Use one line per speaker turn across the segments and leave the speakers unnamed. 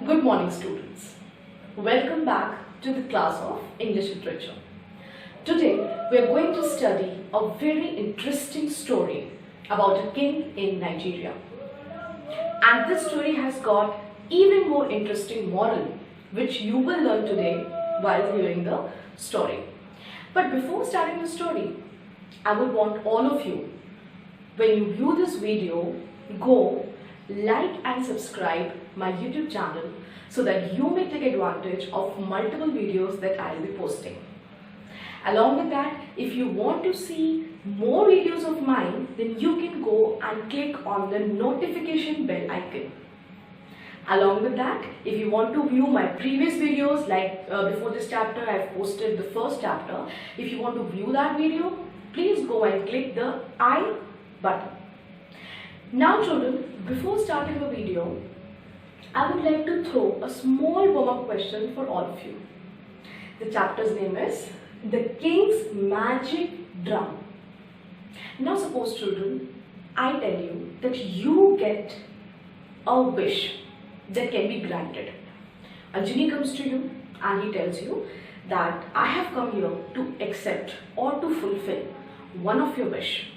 Good morning, students. Welcome back to the class of English Literature. Today, we are going to study a very interesting story about a king in Nigeria. And this story has got even more interesting moral, which you will learn today while hearing the story. But before starting the story, I would want all of you, when you view this video, go like and subscribe my YouTube channel so that you may take advantage of multiple videos that I will be posting. Along with that, if you want to see more videos of mine, then you can go and click on the notification bell icon. Along with that, if you want to view my previous videos, like before this chapter, I have posted the first chapter. If you want to view that video, please go and click the I button. Now children, before starting the video, I would like to throw a small warm-up question for all of you. The chapter's name is The King's Magic Drum. Now suppose children, I tell you that you get a wish that can be granted. A genie comes to you and he tells you that I have come here to accept or to fulfill one of your wish.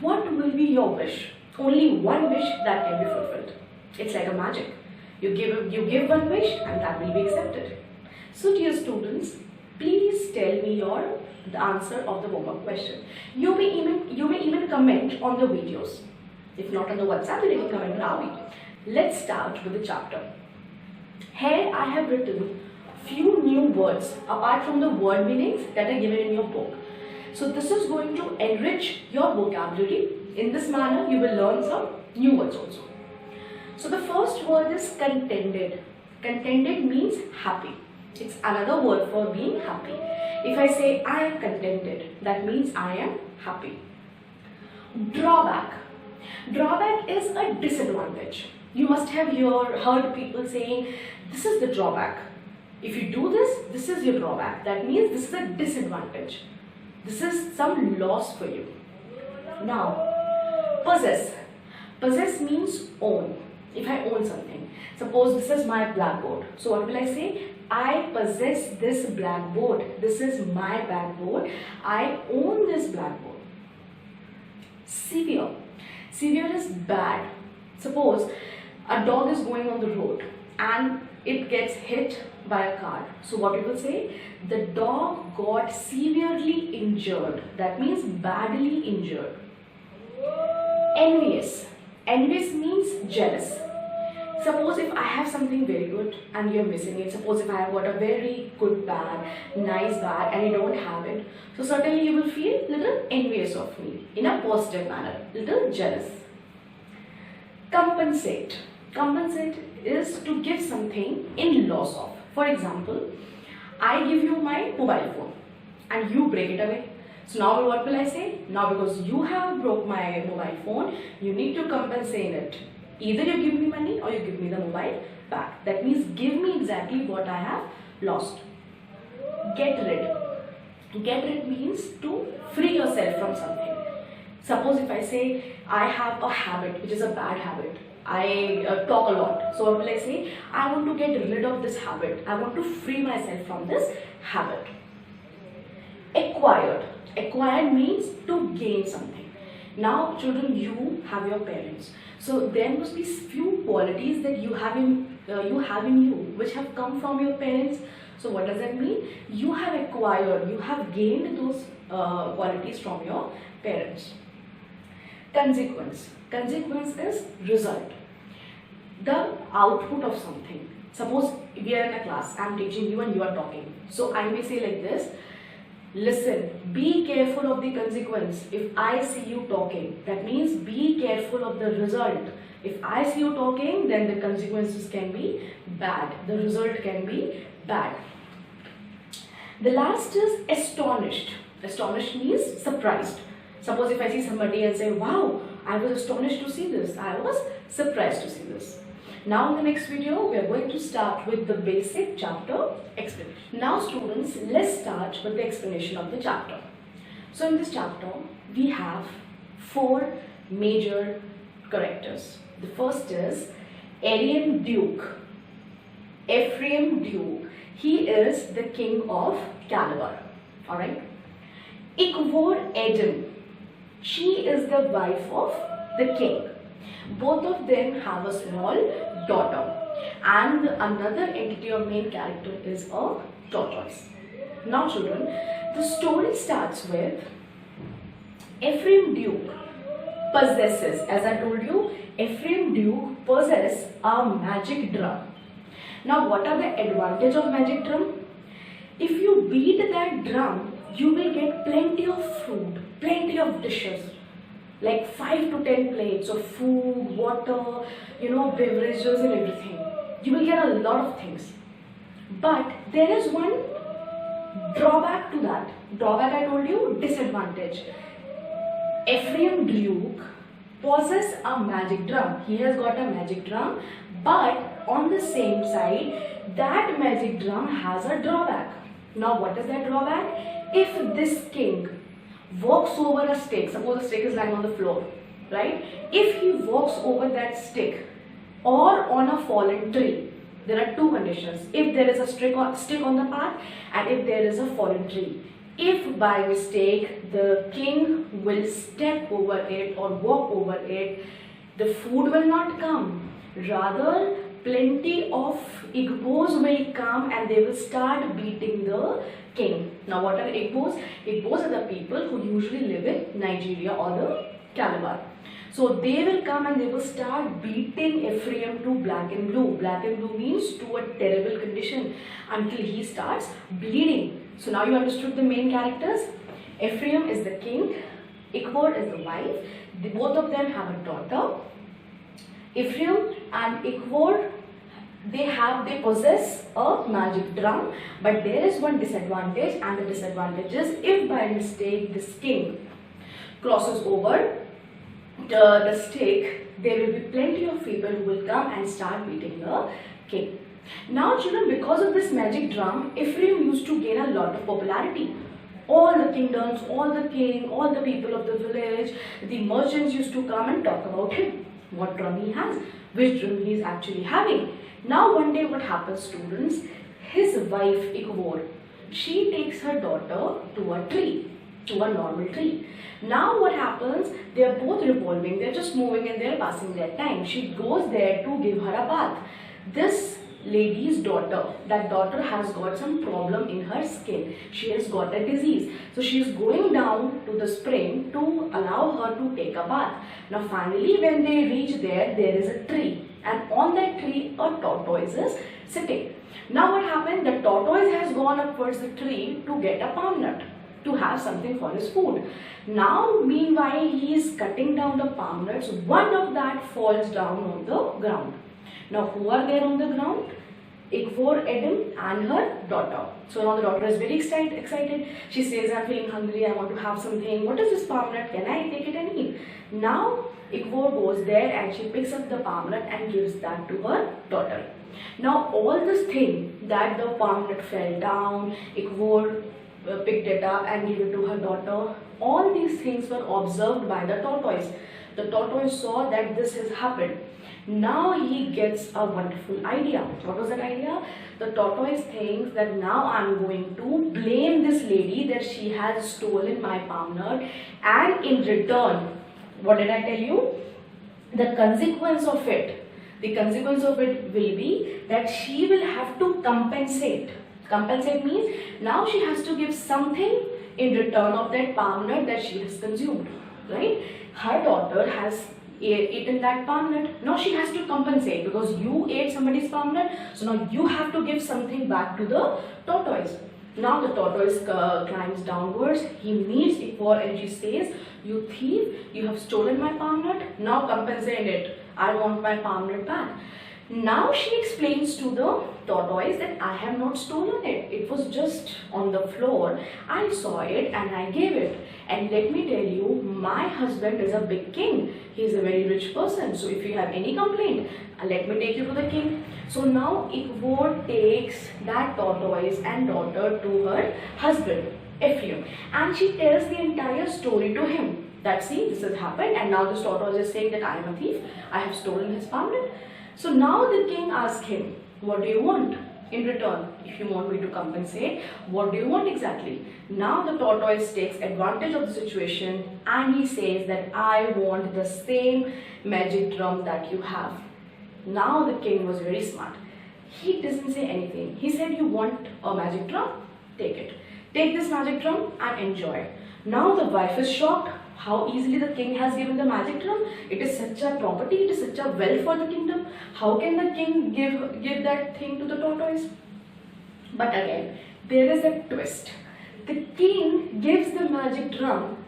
What will be your wish? Only one wish that can be fulfilled. It's like a magic. You give one wish and that will be accepted. So dear students, please tell me the answer of the warm-up question. You may even comment on the videos. If not on the WhatsApp, then you can comment on our video. Let's start with the chapter. Here I have written few new words apart from the word meanings that are given in your book. So this is going to enrich your vocabulary. In this manner, you will learn some new words also. So the first word is contented. Contented means happy. It's another word for being happy. If I say I am contented, that means I am happy. Drawback. Drawback is a disadvantage. You must have heard people saying, this is the drawback. If you do this, this is your drawback. That means this is a disadvantage. This is some loss for you. Now, possess. Possess means own. If I own something. Suppose this is my blackboard. So what will I say? I possess this blackboard. This is my blackboard. I own this blackboard. Severe. Severe is bad. Suppose a dog is going on the road and it gets hit by a car. So what you will say? The dog got severely injured. That means badly injured. Envious. Envious means jealous. Suppose if I have something very good and you're missing it. Suppose if I have got a very good bag, nice bag, and you don't have it. So certainly you will feel little envious of me in a positive manner, little jealous. Compensate. Compensate is to give something in loss of. For example, I give you my mobile phone and you break it away. So now what will I say? Now because you have broke my mobile phone, you need to compensate it. Either you give me money or you give me the mobile back. That means give me exactly what I have lost. Get rid. Get rid means to free yourself from something. Suppose if I say I have a habit which is a bad habit. I talk a lot. So what will I say? I want to get rid of this habit. I want to free myself from this habit. Acquired. Acquired means to gain something. Now children, you have your parents. So there must be few qualities that you have in you which have come from your parents. So what does that mean? You have acquired, you have gained those qualities from your parents. Consequence. Consequence is result. The output of something. Suppose we are in a class, I am teaching you and you are talking. So I may say like this, listen, be careful of the consequence if I see you talking. That means be careful of the result. If I see you talking, then the consequences can be bad. The result can be bad. The last is astonished. Astonished means surprised. Suppose if I see somebody and say, wow, I was astonished to see this. I was surprised to see this. Now in the next video, we are going to start with the basic chapter explanation. Now students, let's start with the explanation of the chapter. So in this chapter, we have 4 major characters. The first is Aryan Duke. Ephraim Duke. He is the king of Calabar. Alright. Ikvor Edom. She is the wife of the king. Both of them have a small daughter. And another entity or main character is a tortoise. Now children, the story starts with Ephraim Duke possesses, as I told you, Ephraim Duke possesses a magic drum. Now what are the advantages of magic drum? If you beat that drum, you will get plenty of food, plenty of dishes, like 5 to 10 plates of food, water, beverages and everything. You will get a lot of things. But there is one drawback to that. Drawback, I told you, disadvantage. Ephraim Duke possesses a magic drum. He has got a magic drum, but on the same side, that magic drum has a drawback. Now what is that drawback? If this king walks over a stick, suppose a stick is lying on the floor, right? If he walks over that stick or on a fallen tree, there are two conditions. If there is a stick on the path and if there is a fallen tree. If by mistake the king will step over it or walk over it, the food will not come. Rather, plenty of Igbos will come and they will start beating the king. Now what are Igbos? Igbos are the people who usually live in Nigeria or the Calabar. So they will come and they will start beating Ephraim to black and blue. Black and blue means to a terrible condition until he starts bleeding. So now you understood the main characters. Ephraim is the king, Ikvor is the wife. Both of them have a daughter. Ephraim and Ikvor, they possess a magic drum, but there is one disadvantage, and the disadvantage is if by mistake this king crosses over the stick, there will be plenty of people who will come and start beating the king. Now children, because of this magic drum, Ephraim used to gain a lot of popularity. All the kingdoms, all the king, all the people of the village, the merchants used to come and talk about him. What drum he has, which drum he is actually having. Now one day what happens, students, his wife Ikvor, she takes her daughter to a tree, to a normal tree. Now what happens, they are both revolving, they are just moving and they are passing their time. She goes there to give her a bath. This lady's daughter, that daughter has got some problem in her skin. She has got a disease. So she is going down to the spring to allow her to take a bath. Now finally when they reach there, there is a tree. And on that tree, a tortoise is sitting. Now what happened? The tortoise has gone up towards the tree to get a palm nut, to have something for his food. Now meanwhile he is cutting down the palm nuts. One of that falls down on the ground. Now who are there on the ground? Ikvor Edom and her daughter. So now the daughter is very excited. She says, I'm feeling hungry, I want to have something. What is this palm nut? Can I take it and eat? Now Ikvor goes there and she picks up the palm nut and gives that to her daughter. Now all this thing that the palm nut fell down, Ikvor picked it up and gave it to her daughter. All these things were observed by the tortoise. The tortoise saw that this has happened. Now he gets a wonderful idea. What was that idea? The tortoise thinks that now I am going to blame this lady that she has stolen my palm nut, and in return, what did I tell you? The consequence of it will be that she will have to compensate. Compensate means now she has to give something in return of that palm nut that she has consumed, right? Her daughter has eaten that palm nut. Now she has to compensate because you ate somebody's palm nut. So now you have to give something back to the tortoise. Now the tortoise climbs downwards. He meets Ikvor and she says, you thief, you have stolen my palm nut. Now compensate it. I want my palm nut back. Now she explains to the tortoise that I have not stolen it. It was just on the floor. I saw it and I gave it. And let me tell you, my husband is a big king. He is a very rich person. So if you have any complaint, let me take you to the king. So now Ikvor takes that tortoise and daughter to her husband, Ephraim. And she tells the entire story to him. That see, this has happened and now this tortoise is saying that I am a thief. I have stolen his palm nut. So now the king asked him, what do you want in return? If you want me to compensate, what do you want exactly? Now the tortoise takes advantage of the situation and he says that I want the same magic drum that you have. Now the king was very smart. He doesn't say anything. He said, you want a magic drum? Take it. Take this magic drum and enjoy. Now the wife is shocked how easily the king has given the magic drum. It is such a property, it is such a wealth for the kingdom. How can the king give that thing to the tortoise? But again, there is a twist. The king gives the magic drum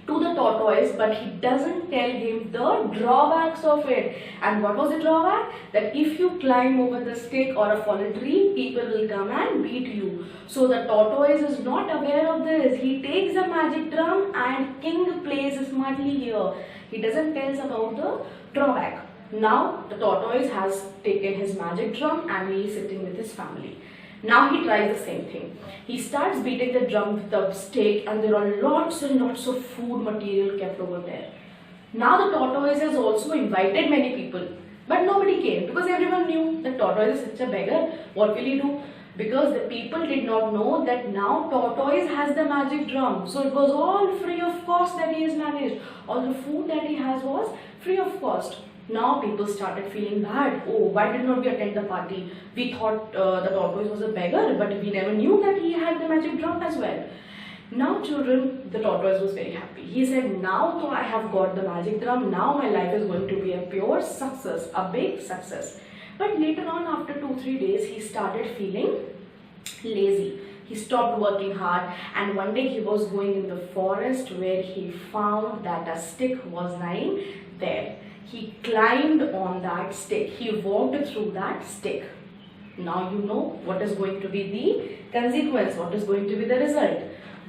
to the tortoise, but he doesn't tell him the drawbacks of it. And what was the drawback? That if you climb over the stick or a fallen tree, people will come and beat you. So the tortoise is not aware of this. He takes the magic drum and king plays smartly here. He doesn't tell us about the drawback. Now the tortoise has taken his magic drum and he is sitting with his family. Now he tries the same thing. He starts beating the drum with the stake and there are lots and lots of food material kept over there. Now the tortoise has also invited many people, but nobody came because everyone knew the tortoise is such a beggar. What will he do? Because the people did not know that now tortoise has the magic drum. So it was all free of cost that he has managed. All the food that he has was free of cost. Now people started feeling bad. Oh, why did not we attend the party? We thought the tortoise was a beggar, but we never knew that he had the magic drum as well. Now children, the tortoise was very happy. He said, now though I have got the magic drum, now my life is going to be a pure success, a big success. But later on, after 2-3 days, he started feeling lazy. He stopped working hard, and one day he was going in the forest where he found that a stick was lying there. He climbed on that stick. He walked through that stick. Now you know what is going to be the consequence, what is going to be the result.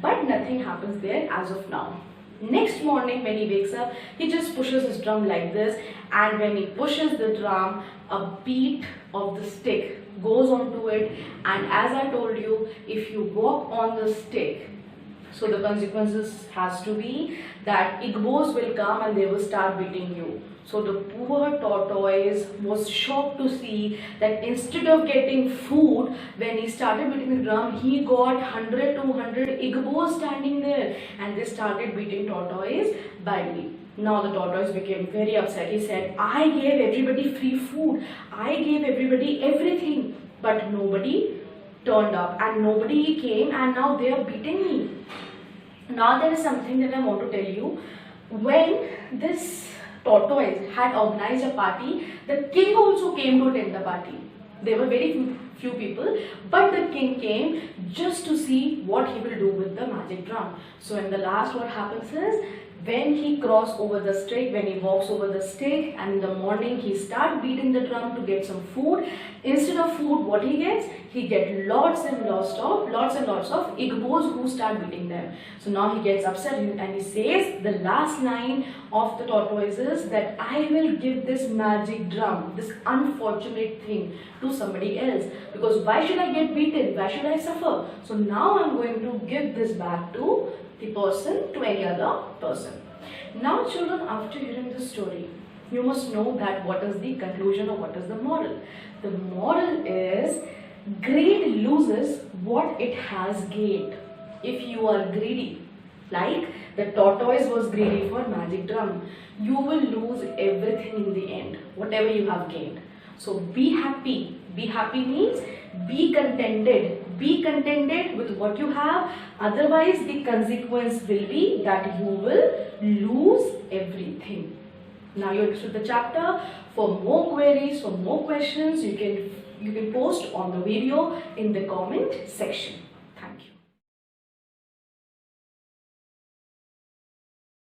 But nothing happens there as of now. Next morning when he wakes up, he just pushes his drum like this, and when he pushes the drum, a beat of the stick goes onto it, and as I told you, if you walk on the stick, so the consequences has to be that Igbos will come and they will start beating you. So the poor tortoise was shocked to see that instead of getting food, when he started beating the drum, he got 100-200 Igbos standing there, and they started beating tortoise badly. Now the tortoise became very upset. He said, I gave everybody free food. I gave everybody everything, but nobody turned up and nobody came, and now they are beating me. Now there is something that I want to tell you. When this tortoise had organized a party, the king also came to attend the party. There were very few people, but the king came just to see what he will do with the magic drum. So in the last, what happens is, when he crosses over the stick, when he walks over the stick, and in the morning he starts beating the drum to get some food. Instead of food, what he gets? He gets lots and lots of Igbos who start beating them. So now he gets upset and he says the last line of the tortoise is that I will give this magic drum, this unfortunate thing, to somebody else. Because why should I get beaten? Why should I suffer? So now I'm going to give this back to the person, to any other person. Now children, after hearing this story, you must know that what is the conclusion or what is the moral. The moral is, greed loses what it has gained. If you are greedy, like the tortoise was greedy for magic drum, you will lose everything in the end, whatever you have gained. So be happy. Be happy means be contented. Be contented with what you have. Otherwise, the consequence will be that you will lose everything. Now you understood the chapter. For more queries, for more questions, you can post on the video in the comment section.